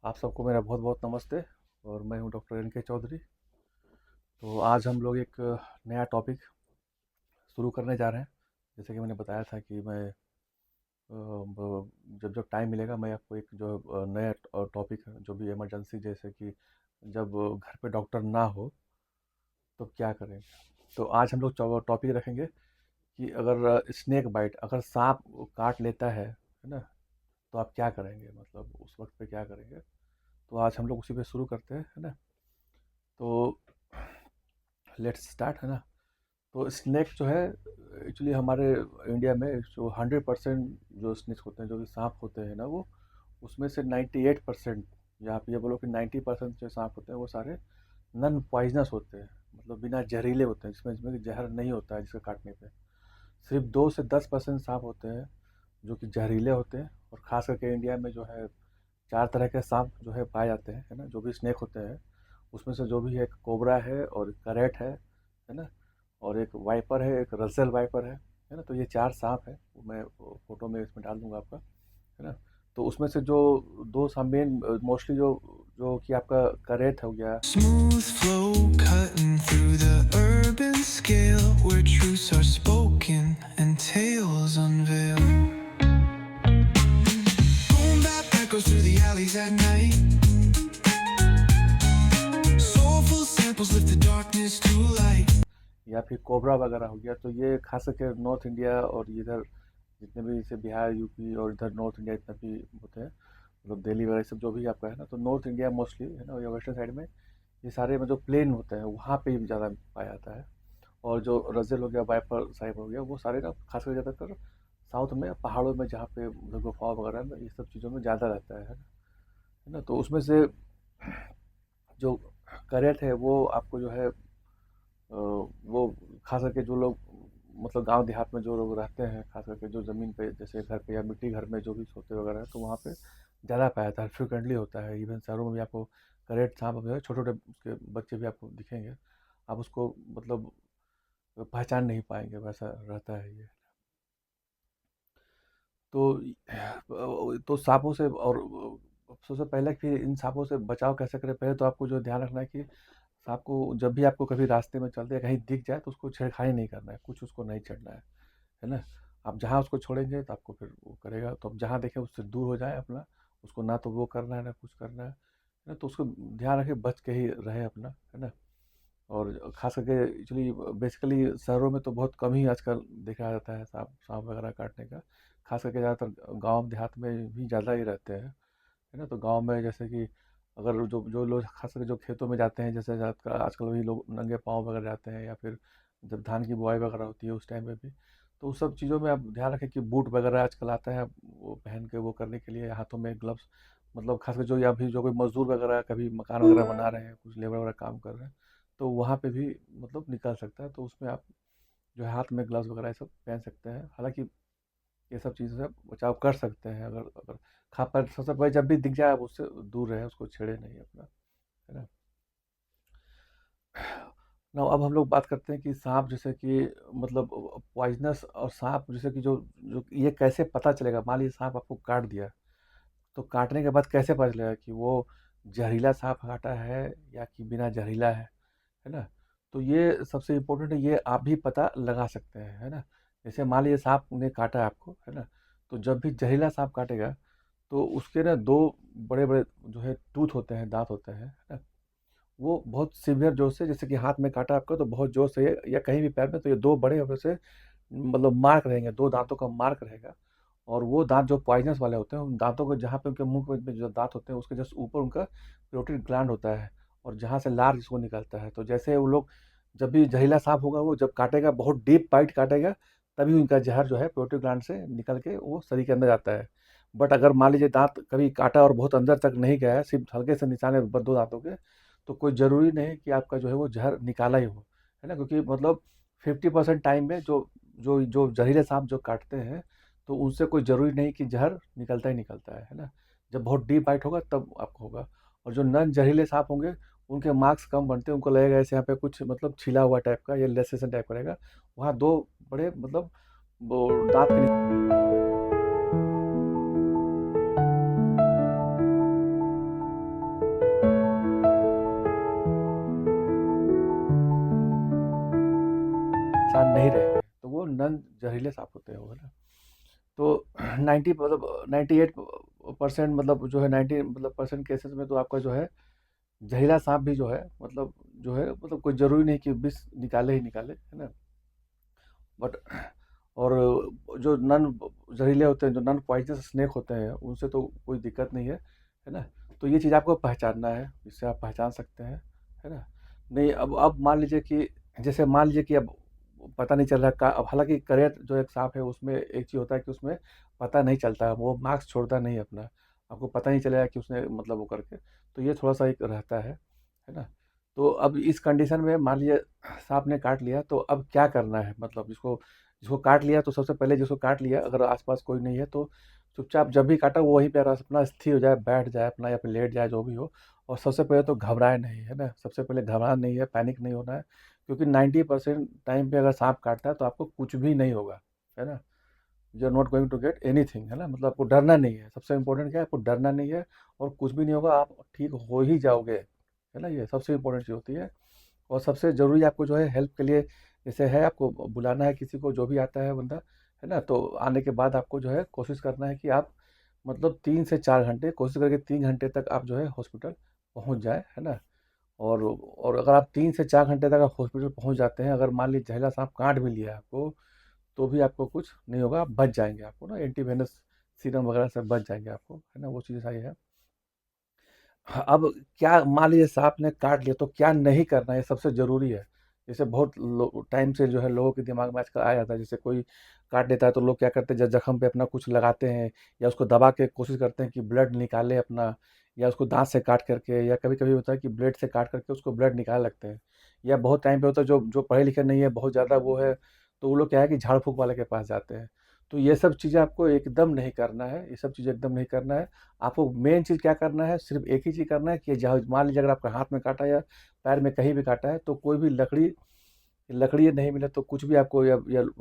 आप सबको मेरा बहुत बहुत नमस्ते। और मैं हूं डॉक्टर एन के चौधरी। तो आज हम लोग एक नया टॉपिक शुरू करने जा रहे हैं। जैसे कि मैंने बताया था कि मैं जब जब टाइम मिलेगा मैं आपको एक जो नया टॉपिक है, जो भी इमरजेंसी, जैसे कि जब घर पे डॉक्टर ना हो तो क्या करें। तो आज हम लोग टॉपिक रखेंगे कि अगर स्नेक बाइट, अगर सांप काट लेता है ना, तो आप क्या करेंगे, मतलब उस वक्त पे क्या करेंगे। तो आज हम लोग उसी पे शुरू करते हैं, है ना। तो लेट्स स्टार्ट, है ना। तो स्नेक जो है, एक्चुअली हमारे इंडिया में जो 100% जो स्नेक होते हैं, जो भी सांप होते हैं ना, वो उसमें से 98%, या आप ये बोलो कि 90% जो सांप होते हैं वो सारे नॉन पॉइजनस होते हैं, मतलब बिना जहरीले होते हैं, जिसमें जिसमें कि जहर नहीं होता है जिसके काटने पे। सिर्फ 2 से 10% सांप होते हैं जो कि जहरीले होते हैं। और ख़ास करके इंडिया में जो है 4 तरह के सांप जो है पाए जाते हैं, है ना, जो भी स्नेक होते हैं। उसमें से जो भी है, एक कोबरा है और करैट है ना, और एक वाइपर है, एक रसेल वाइपर है ना। तो ये 4 सांप है, वो मैं फोटो में इसमें डाल दूंगा आपका, है ना। तो उसमें से जो दो सांप मेन मोस्टली जो जो कि आपका करैट हो गया। Smooth flow cutting through the urban scale where truths are spoken and tales unveiled. Boom bap echoes through the alleys at night. Soulful samples lift the darkness to light. या फिर cobra वगैरह हो गया। तो ये खास करके नॉर्थ इंडिया और इधर जितने भी जैसे बिहार, यूपी और इधर नॉर्थ इंडिया जितने भी होते हैं, मतलब दिल्ली वगैरह सब जो भी आपका है ना, तो नॉर्थ इंडिया मोस्टली, है ना, या वेस्टर्न साइड में ये सारे में जो प्लेन होते हैं वहाँ पे ही ज़्यादा पाया जाता है। और जो रज़ल हो गया, वाइपर साहिब हो गया, वो सारे ना खासकर ज़्यादातर साउथ में पहाड़ों में, जहाँ पे मतलब गुफाओं वगैरह में, ये सब चीज़ों में ज़्यादा रहता है ना। तो उसमें से जो करेट है वो आपको जो है वो खास करके जो लोग मतलब गांव देहात में जो लोग रहते हैं, खास करके जो ज़मीन पे जैसे घर पे या मिट्टी घर में जो भी सोते वगैरह है, तो वहाँ पे ज़्यादा पाया जाता है, फ्रिक्वेंटली होता है। इवन शहरों में भी आपको करेट सांप जो है, छोटे छोटे उसके बच्चे भी आपको दिखेंगे। आप उसको मतलब पहचान नहीं पाएंगे, वैसा रहता है ये। तो सांपों से, और सबसे पहले कि इन सांपों से बचाव कैसे करें, पहले तो आपको जो ध्यान रखना है कि सांप को जब भी आपको कभी रास्ते में चलते कहीं दिख जाए तो उसको छेड़खानी नहीं करना है, कुछ उसको नहीं छेड़ना है ना। आप जहाँ उसको छोड़ेंगे तो आपको फिर वो करेगा, तो आप जहाँ देखें उससे दूर हो जाए अपना। उसको ना तो वो करना है ना कुछ करना है ना। तो उसको ध्यान रखे, बच के ही रहे अपना, है ना। और खास करके एक्चुअली बेसिकली शहरों में तो बहुत कम ही आजकल देखा जाता है सांप सांप वगैरह काटने का। खास करके ज़्यादातर गांव देहात में भी ज़्यादा ही रहते हैं, है ना। तो गांव में जैसे कि अगर जो जो लोग खास करके जो खेतों में जाते हैं, जैसे आजकल आजकल वही लोग नंगे पाँव वगैरह जाते हैं, या फिर जब धान की बुआई वगैरह होती है उस टाइम में भी, तो उस सब चीज़ों में आप ध्यान रखें कि बूट वगैरह आजकल आता है, वो पहन के वो करने के लिए, हाथों में ग्लव्स, मतलब खास कर जो, या भी जो कोई मजदूर वगैरह कभी मकान वगैरह बना रहे हैं, कुछ लेबर वगैरह काम कर रहे हैं, तो वहाँ पे भी मतलब निकल सकता है। तो उसमें आप जो है हाथ में ग्लव्स वगैरह ये सब पहन सकते हैं। हालांकि ये सब चीज़ों से बचाव कर सकते हैं, अगर अगर खा पर सबसे पहले जब भी दिख जाए आप उससे दूर रहें, उसको छेड़े नहीं अपना, है ना। ना अब हम लोग बात करते हैं कि सांप जैसे कि मतलब पॉइजनस, और सांप जैसे कि जो जो ये कैसे पता चलेगा, मान लीजिए सांप आपको काट दिया, तो काटने के बाद कैसे पता चलेगा कि वो जहरीला सांप काटा है या कि बिना जहरीला है ना। तो ये सबसे इम्पोर्टेंट है, ये आप भी पता लगा सकते हैं, है ना। जैसे मान लीजिए सांप ने काटा है आपको, है ना, तो जब भी जहरीला सांप काटेगा तो उसके ना दो बड़े बड़े जो है टूथ होते हैं, दांत होते हैं, है ना। वो बहुत सीवियर जोर से, जैसे कि हाथ में काटा आपको तो बहुत जोर से, या कहीं भी पैर में, तो ये दो बड़े बड़े से मतलब मार्क रहेंगे, दो दांतों का मार्क रहेगा। और वो दांत जो पॉइजनस वाले होते हैं, उन दांतों को जहाँ पे उनके मुंह में जो दांत होते हैं उसके जस्ट ऊपर उनका प्रोटीन ग्लैंड होता है, और जहाँ से लार जिसको निकलता है। तो जैसे वो लोग जब भी जहरीला सांप होगा, वो जब काटेगा, बहुत डीप बाइट काटेगा, तभी उनका जहर जो है प्रोटीन ग्लैंड से निकल के वो शरीर के अंदर जाता है। बट अगर मान लीजिए दांत कभी काटा और बहुत अंदर तक नहीं गया है, सिर्फ हल्के से निशान है दो दांतों के, तो कोई ज़रूरी नहीं कि आपका जो है वो जहर निकाला ही हो, है ना। क्योंकि मतलब 50% टाइम में जो जो जो जहरीले सांप जो काटते हैं, तो उनसे कोई ज़रूरी नहीं कि जहर निकलता ही निकलता है ना। जब बहुत डीप बाइट होगा तब आपको होगा। और जो नॉन जहरीले सांप होंगे उनके मार्क्स कम बनते हैं, उनको लगेगा ऐसे यहाँ पे कुछ मतलब छिला हुआ टाइप का या लेसेसन टाइप का रहेगा। वहाँ दो बड़े मतलब वो दांत के नॉन जहरीले सांप होते हैं वो, है ना? तो 90 मतलब 98% मतलब जो है 90 मतलब परसेंट केसेस में तो आपका जो है जहरीला सांप भी जो है मतलब कोई ज़रूरी नहीं कि विष निकाले ही निकाले, है ना? बट और जो नॉन जहरीले होते हैं, जो नॉन पॉइजनस स्नेक होते हैं, उनसे तो कोई दिक्कत नहीं है ना? तो ये चीज़ आपको पहचानना है, इससे आप पहचान सकते हैं, है ना? नहीं, अब मान लीजिए कि जैसे मान लीजिए कि अब पता नहीं चल रहा का अब हालाँकि करेट जो एक सांप है उसमें एक चीज़ होता है कि उसमें पता नहीं चलता है, वो मार्क्स छोड़ता नहीं है अपना, आपको पता नहीं चलेगा कि उसने मतलब वो करके, तो ये थोड़ा-सा एक रहता है ना? तो अब इस कंडीशन में मान लीजिए सांप ने काट लिया तो अब क्या करना है? मतलब जिसको जिसको काट लिया तो सबसे पहले जिसको काट लिया अगर आस-पास कोई नहीं है तो चुपचाप जब भी काटा वो वहीं पे अपना स्थिर हो जाए, बैठ जाए अपना या फिर लेट जाए जो भी हो और सबसे पहले तो घबराए नहीं, है ना? सबसे पहले घबराना नहीं है, पैनिक नहीं होना है क्योंकि 90% टाइम पे अगर साँप काटता है तो आपको कुछ भी नहीं होगा, है ना? You are not going to get anything, है ना? मतलब आपको डरना नहीं है, सबसे इम्पोर्टेंट क्या है आपको डरना नहीं है और कुछ भी नहीं होगा, आप ठीक हो ही जाओगे, है ना? ये सबसे इम्पोर्टेंट चीज़ होती है। और सबसे ज़रूरी आपको जो है हेल्प के लिए जैसे है आपको बुलाना है किसी को जो भी आता है बंदा, है ना? तो आने के बाद आपको जो है कोशिश करना है कि आप मतलब 3 से 4 घंटे कोशिश करके 3 घंटे तक आप जो है हॉस्पिटल पहुँच जाएँ, है ना? और अगर आप 3 से 4 घंटे तक आप हॉस्पिटल पहुँच जाते हैं, अगर मान लीजिए जहरीला साँप काट भी लिया है आपको, तो भी आपको कुछ नहीं होगा, आप बच जाएँगे, आपको ना एंटीवेनस सीरम वगैरह से बच जाएँगे आपको, है ना? वो चीज़ सही है। हाँ, अब क्या मान लीजिए सांप ने काट लिया तो क्या नहीं करना है ये सबसे ज़रूरी है। जैसे बहुत टाइम से जो है लोगों के दिमाग में आजकल आ जाता है जैसे कोई काट देता है तो लोग क्या करते हैं जख्म पे अपना कुछ लगाते हैं या उसको दबा के कोशिश करते हैं कि ब्लड निकाले अपना या उसको दांत से काट करके या कभी कभी होता है कि ब्लेड से काट करके उसको ब्लड निकाल लगते हैं या बहुत टाइम पे होता है जो जो पढ़े लिखे नहीं है बहुत ज़्यादा वो है तो वो लोग क्या है कि झाड़ फूक वाले के पास जाते हैं। तो ये सब चीज़ें आपको एकदम नहीं करना है, ये सब चीज़ें एकदम नहीं करना है। आपको मेन चीज़ क्या करना है, सिर्फ़ एक ही चीज़ करना है कि जहाँ मान लीजिए अगर आपका हाथ में काटा या पैर में कहीं भी काटा है, तो कोई भी लकड़ी लकड़ी नहीं मिले तो कुछ भी आपको या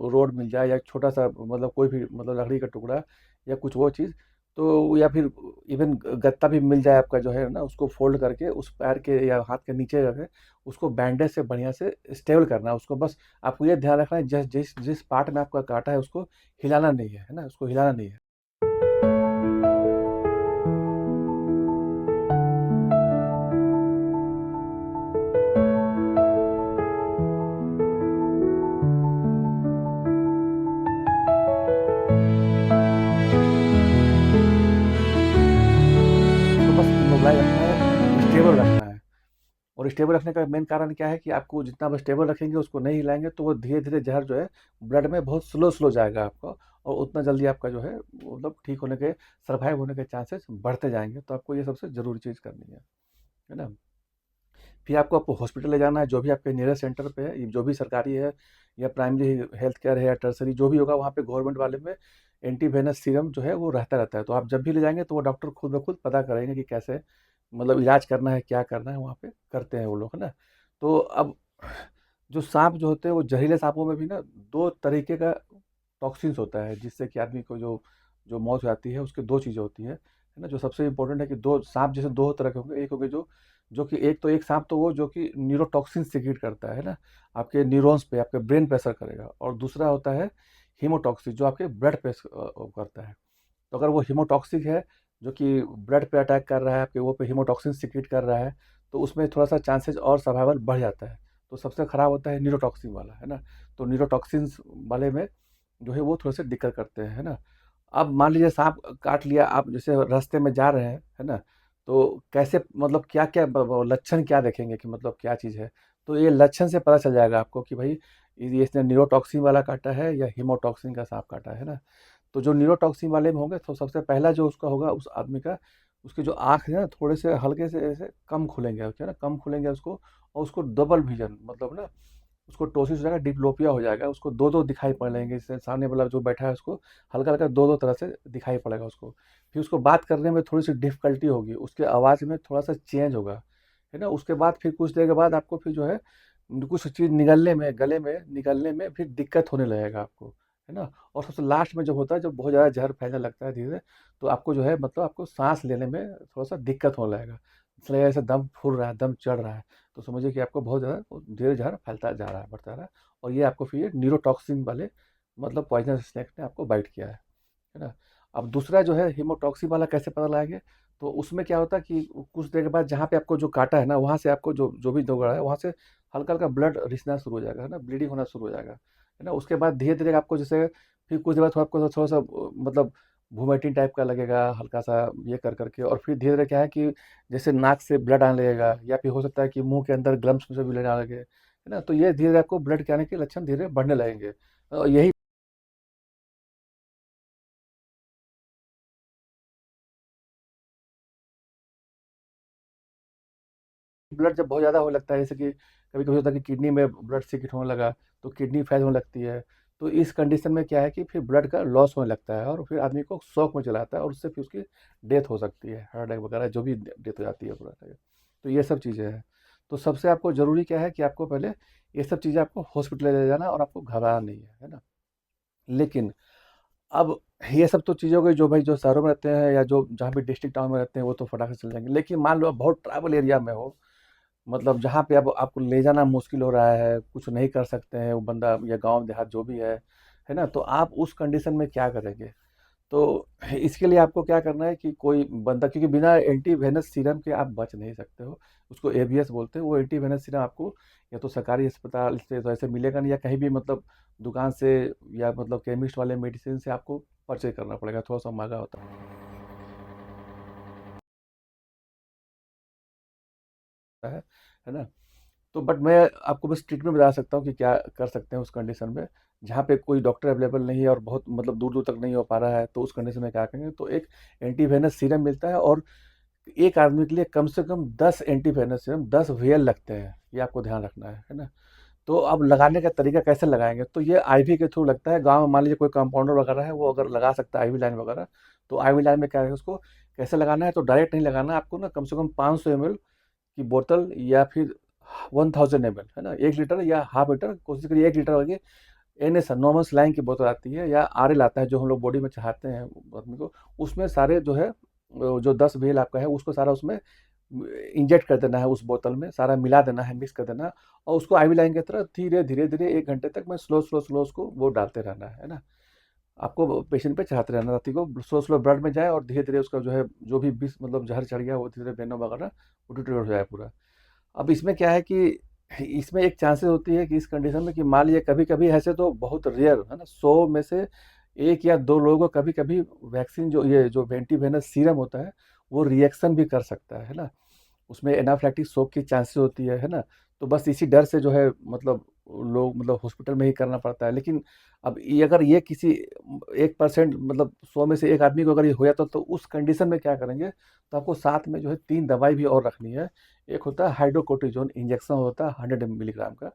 रोड मिल जाए या छोटा-सा मतलब कोई भी मतलब लकड़ी का टुकड़ा या कुछ वो चीज़, तो या फिर इवन गत्ता भी मिल जाए आपका जो है ना, उसको फ़ोल्ड करके उस पैर के या हाथ के नीचे रखें, उसको बैंडेज से बढ़िया से स्टेबल करना है। उसको बस आपको ये ध्यान रखना है जिस जिस पार्ट में आपका काटा है उसको हिलाना नहीं है ना? उसको हिलाना नहीं है। उसको बस इम्मोबिलाइज़ रखना है, स्टेबल रखना है। और स्टेबल रखने का मेन कारण क्या है कि आपको जितना आप स्टेबल रखेंगे उसको नहीं हिलाएँगे तो वो धीरे-धीरे ज़हर जो है ब्लड में बहुत स्लो जाएगा आपका और उतना जल्दी आपका जो है मतलब ठीक होने के सर्वाइव होने के चांसेस बढ़ते जाएँगे। तो आपको ये सबसे ज़रूरी चीज़ करनी है ना? फिर आपको हॉस्पिटल ले जाना है, जो भी आपके नियरेस्ट सेंटर पे है, ये जो भी सरकारी है या प्राइमरी हेल्थ केयर है या टर्शरी जो भी होगा वहाँ पे गवर्नमेंट वाले में एंटीवेनस सीरम जो है वो रहता रहता है। तो आप जब भी ले जाएँगे तो वो डॉक्टर खुद ब खुद पता करेंगे कि कैसे मतलब इलाज करना है, क्या करना है वहाँ पे करते हैं वो लोग, है ना? तो अब जो साँप जो होते हैं वो ज़हरीले साँपों में भी ना 2 तरीके का टॉक्सिन्स होता है जिससे कि आदमी को जो जो मौत हो जाती है उसकी 2 चीज़ें होती हैं, है ना? जो सबसे इम्पोर्टेंट है कि 2 साँप जैसे 2 तरह के होंगे, एक होंगे जो कि एक साँप तो वो जो कि न्यूरोटॉक्सिन सीक्रेट करता है ना? आपके न्यूरॉन्स पे, आपके ब्रेन पे असर करेगा और दूसरा होता है हीमोटॉक्सिक जो आपके ब्लड पे करता है। तो अगर वो हीमोटॉक्सिक है, जो कि ब्लड पे अटैक कर रहा है, आपके वो पे हीमोटॉक्सिन सीक्रेट कर रहा है, तो उसमें थोड़ा-सा चांसेस और सर्वाइवल बढ़ जाता है। तो सबसे खराब होता है न्यूरोटॉक्सिन वाला, है ना? तो न्यूरोटॉक्सिन्स वाले में जो है वो थोड़े-से दिक्कत करते हैं, है ना? अब मान लीजिए साँप काट लिया, आप जैसे रास्ते में जा रहे हैं, है ना? तो कैसे मतलब क्या-क्या ब ब लक्षण क्या देखेंगे कि मतलब क्या चीज़ है? तो ये लक्षण से पता चल जाएगा आपको कि भई ये इसने न्यूरोटॉक्सिन वाला काटा है या हीमोटॉक्सिन का साँप काटा है ना? तो जो न्यूरोटॉक्सिन वाले में होंगे तो सबसे पहला जो उसका होगा उस आदमी का, उसकी जो आँख है ना थोड़े से हल्के से ऐसे कम खुलेंगे, क्या है ना, कम खुलेंगे उसको और उसको डबल विज़न मतलब ना उसको टोसिस हो जाएगा, डिप्लोपिया हो जाएगा, उसको 2-2 दिखाई पड़ लेंगे, जैसे सामने वाला जो बैठा है उसको हल्का-हल्का 2-2 तरह से दिखाई पड़ेगा उसको। फिर उसको बात करने में थोड़ी-सी डिफ़िकल्टी होगी, उसके आवाज़ में थोड़ा-सा चेंज होगा, है ना? उसके बाद फिर कुछ देर के बाद आपको फिर जो है कुछ चीज़ निगलने में, गले में निगलने में फिर दिक्कत होने लगेगा आपको, है ना? और सबसे लास्ट में जब होता है, जब बहुत ज़्यादा ज़हर फैलने लगता है धीरे, तो आपको जो है मतलब आपको साँस लेने में थोड़ा-सा दिक्कत होने लगेगा। ऐसा लगेगा जैसे दम फूल रहा है, दम चढ़ रहा है। तो समझिए कि आपको बहुत ज़्यादा धीरे ज़हर फैलता जा रहा है, बढ़ता जा रहा है और ये आपको फिर न्यूरोटॉक्सिन वाले मतलब पॉइजनस स्नेक ने आपको बाइट किया है ना? अब दूसरा जो है हीमोटॉक्सी वाला कैसे पता लगाएँगे? तो उसमें क्या होता है कि कुछ देर के बाद जहाँ पे आपको जो काटा है ना, वहाँ से आपको जो जो भी दगड़ा है, वहाँ से हल्का-हल्का ब्लड रिसना शुरू हो जाएगा, है ना? ब्लीडिंग होना शुरू हो जाएगा, है ना? उसके बाद धीरे-धीरे आपको जैसे फिर कुछ देर बाद आपको थोड़ा-सा मतलब वोमिटिंग टाइप का लगेगा, हल्का-सा ये कर के, और फिर धीरे-धीरे क्या है कि जैसे नाक से ब्लड आने लगेगा, या फिर हो सकता है कि मुँह के अंदर गम्स में से भी ब्लड आने लगे, है ना? तो ये धीरे-धीरे आपको ब्लड के आने के लक्षण धीरे बढ़ने लगेंगे। यही ब्लड जब बहुत ज़्यादा होने लगता है, जैसे कि कभी-कभी होता है कि किडनी में ब्लड सीकेट होने लगा, तो किडनी फेल होने लगती है। तो इस कंडीशन में क्या है कि फिर ब्लड का लॉस होने लगता है, और फिर आदमी को शॉक में चला जाता है, और उससे फिर उसकी डेथ हो सकती है, हार्ट अटैक वगैरह जो भी डेथ हो जाती है पूरा तरह। तो ये सब चीज़ें हैं। तो सबसे आपको ज़रूरी क्या है कि आपको पहले ये सब चीज़ें आपको हॉस्पिटल ले जाना है, और आपको घबराना नहीं है ना? लेकिन अब ये सब तो चीज़ें हो गई जो भाई जो शहरों में रहते हैं, या जो जहाँ भी डिस्ट्रिक्ट टाउन में रहते हैं, वो तो फटाक से चले जाएँगे। लेकिन मान लो आप बहुत ट्राइबल एरिया में हो, मतलब जहाँ पे अब आपको ले जाना मुश्किल हो रहा है, कुछ नहीं कर सकते हैं वो बंदा, या गाँव देहात जो भी है ना? तो आप उस कंडीशन में क्या करेंगे? तो इसके लिए आपको क्या करना है कि कोई बंदा, क्योंकि बिना एंटीवेनस सीरम के आप बच नहीं सकते हो, उसको एबीएस बोलते हैं। वो एंटीवेनस सीरम आपको या तो सरकारी अस्पताल से तो ऐसे मिलेगा नहीं, या कहीं भी मतलब दुकान से, या मतलब केमिस्ट वाले मेडिसिन से आपको परचेज करना पड़ेगा, थोड़ा-सा महँगा होता है ना? तो बट मैं आपको बस ट्रीटमेंट बता सकता हूँ कि क्या कर सकते हैं उस कंडीशन में, जहाँ पे कोई डॉक्टर अवेलेबल नहीं है और बहुत मतलब दूर-दूर तक नहीं हो पा रहा है, तो उस कंडीशन में क्या करेंगे, तो एक एंटीवेनस सीरम मिलता है, और एक आदमी के लिए कम से कम 10 एंटीवेनस सीरम 10 वियल लगते हैं, ये आपको ध्यान रखना है ना? तो अब लगाने का तरीका कैसे लगाएँगे, तो ये आईवी के थ्रू लगता है। गाँव में मान लीजिए कोई कंपाउंडर वगैरह है, वो अगर लगा सकता है आईवी लाइन वगैरह, तो आईवी लाइन में क्या है, उसको कैसे लगाना है, तो डायरेक्ट नहीं लगाना है आपको ना, कम से कम 500 एमएल की बोतल, या फिर 1000 एमएल, है ना? 1 लीटर या हाफ लीटर, कोशिश करिए 1 लीटर होगी। एनएस नॉर्मल सलाइन की बोतल आती है, या आरएल आता है जो हम लोग बॉडी में चढ़ाते हैं आदमी को, उसमें सारे जो है जो 10 VL आपका है, उसको सारा उसमें इंजेक्ट कर देना है, उस बोतल में सारा मिला देना है, मिक्स कर देना है, और उसको आईवी लाइन की तरह धीरे-धीरे 1 घंटे तक में स्लो उसको वो डालते रहना है ना? आपको पेशेंट पे चढ़ाते रहना, ताकि वो स्लो ब्लड में जाए, और धीरे-धीरे उसका जो है, जो भी विष मतलब ज़हर चढ़ गया, वो धीरे-धीरे वेनम वगैरह वो डिटोरेट हो जाए पूरा। अब इसमें क्या है कि इसमें एक चांसेस होती है कि इस कंडीशन में, कि मान लीजिए कभी-कभी ऐसे तो बहुत रेयर है ना, 100 में से 1 या 2 लोगों को कभी-कभी वैक्सीन जो ये जो एंटीवेनस सीरम होता है, वो रिएक्शन भी कर सकता है ना? उसमें एनाफिलैक्टिक शॉक की चांसेस होती है ना? तो बस इसी डर से जो है मतलब लोग मतलब हॉस्पिटल में ही करना पड़ता है। लेकिन अब ये अगर ये किसी 1% मतलब 100 में से 1 आदमी को अगर ये हो जाता, तो उस कंडीशन में क्या करेंगे? तो आपको साथ में जो है 3 दवाई भी और रखनी है। एक होता है हाइड्रोकोर्टिज़ोन इंजेक्शन होता है 100 मिलीग्राम का।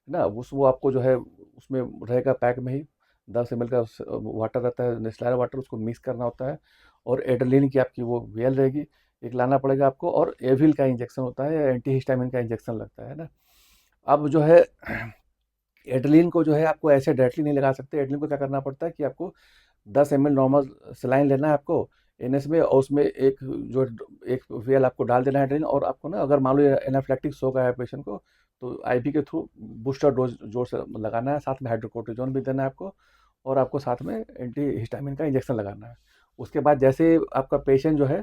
है ना? उस वो आपको जो है उसमें रहेगा पैक में ही, 10 एमएल का वाटर रहता है, नेस्लर वाटर, उसको मिक्स करना होता है, और एड्रेलिन की आपकी वो वियल रहेगी, एक लाना पड़ेगा आपको, और एविल का इंजेक्शन होता है, या एंटीहिस्टामिन का इंजेक्शन लगता है ना? अब जो है एड्रेलिन को जो है आपको ऐसे डायरेक्टली नहीं लगा सकते। एड्रेलिन को क्या करना पड़ता है कि आपको 10 एमएल नॉर्मल सलाइन लेना है आपको एनएस में, और उसमें जो एक वियल आपको डाल देना है एड्रेलिन, और आपको ना अगर मान लो एनाफिलैक्टिक शॉक आया पेशेंट को, तो आईवी के थ्रू बूस्टर डोज जोर से लगाना है, साथ में हाइड्रोकोर्टिजोन भी देना है आपको, और आपको साथ में एंटी हिस्टामिन का इंजेक्शन लगाना है। उसके बाद जैसे ही आपका पेशेंट जो है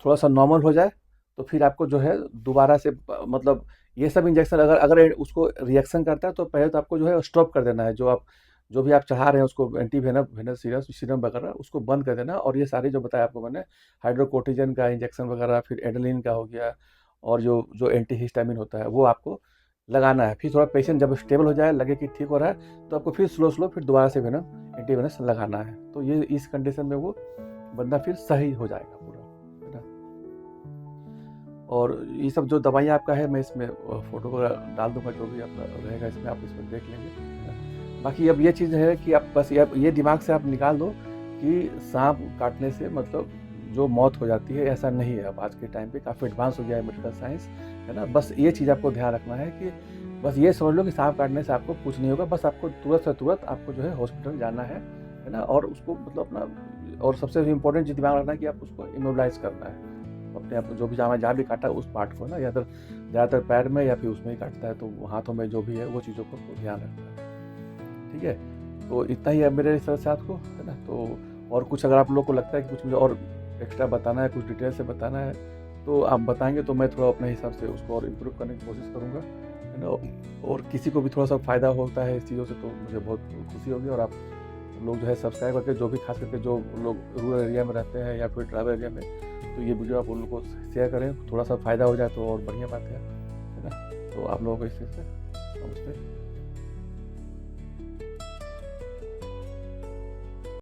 थोड़ा सा नॉर्मल हो जाए, तो फिर आपको जो है दोबारा से मतलब ये सब इंजेक्शन अगर अगर उसको रिएक्शन करता है, तो पहले तो आपको जो है स्टॉप कर देना है, जो भी आप चढ़ा रहे हैं उसको एंटीवेनम वेनस सीरम सीरम वगैरह, उसको बंद कर देना, और ये सारे जो बताया आपको मैंने, हाइड्रोकोर्टिजन का इंजेक्शन वगैरह, फिर एड्रेलिन का हो गया, और जो जो एंटीहिस्टामिन होता है वो आपको लगाना है। फिर थोड़ा पेशेंट जब स्टेबल हो जाए, लगे कि ठीक हो रहा है, तो आपको फिर स्लो फिर दोबारा से वेनम एंटीवेनस लगाना है। तो ये इस कंडीशन में वो बंदा फिर सही हो जाएगा पूरा, है ना? और ये सब जो दवाइयाँ आपका है, मैं इसमें फ़ोटो वगैरह डाल दूँगा, जो भी आपका रहेगा इसमें, आप इसमें देख लेंगे, है ना? बाकी अब ये चीज़ है कि आप बस ये दिमाग से आप निकाल दो कि साँप काटने से मतलब जो मौत हो जाती है, ऐसा नहीं है। अब आज के टाइम पे काफ़ी एडवांस हो गया है मेडिकल साइंस, है ना? बस ये चीज़ आपको ध्यान रखना है कि बस ये समझ लो कि साँप काटने से आपको कुछ नहीं होगा, बस आपको तुरंत से तुरंत आपको जो है हॉस्पिटल जाना है ना? और उसको मतलब अपना और सबसे इम्पोर्टेंट चीज़ दिमाग रखना है कि आप उसको इमोबिलाइज़ करना है। अपने आप जो भी जहाँ भी काटा उस पार्ट को ना, या तो ज़्यादातर पैर में या फिर उसमें ही काटता है, तो हाथों में जो भी है वो चीज़ों को ध्यान रखना है। ठीक है? तो इतना ही है मेरे तरफ से आपको, है ना? तो और कुछ अगर आप लोग को लगता है कि कुछ मुझे और एक्स्ट्रा बताना है, कुछ डिटेल से बताना है, तो आप बताएँगे तो मैं थोड़ा अपने हिसाब से उसको और इम्प्रूव करने की कोशिश करूँगा, है ना? और किसी को भी थोड़ा-सा फ़ायदा होता है इस चीज़ों से तो मुझे बहुत खुशी होगी। और आप लोग जो है सब्सक्राइब करके, जो भी खास करके जो लोग रूरल एरिया में रहते हैं या फिर ट्राइबल एरिया में, तो ये वीडियो आप उन लोगों को शेयर करें, थोड़ा-सा फ़ायदा हो जाए तो और बढ़िया बात है ना? तो आप लोगों को इस चीज़ से नमस्ते।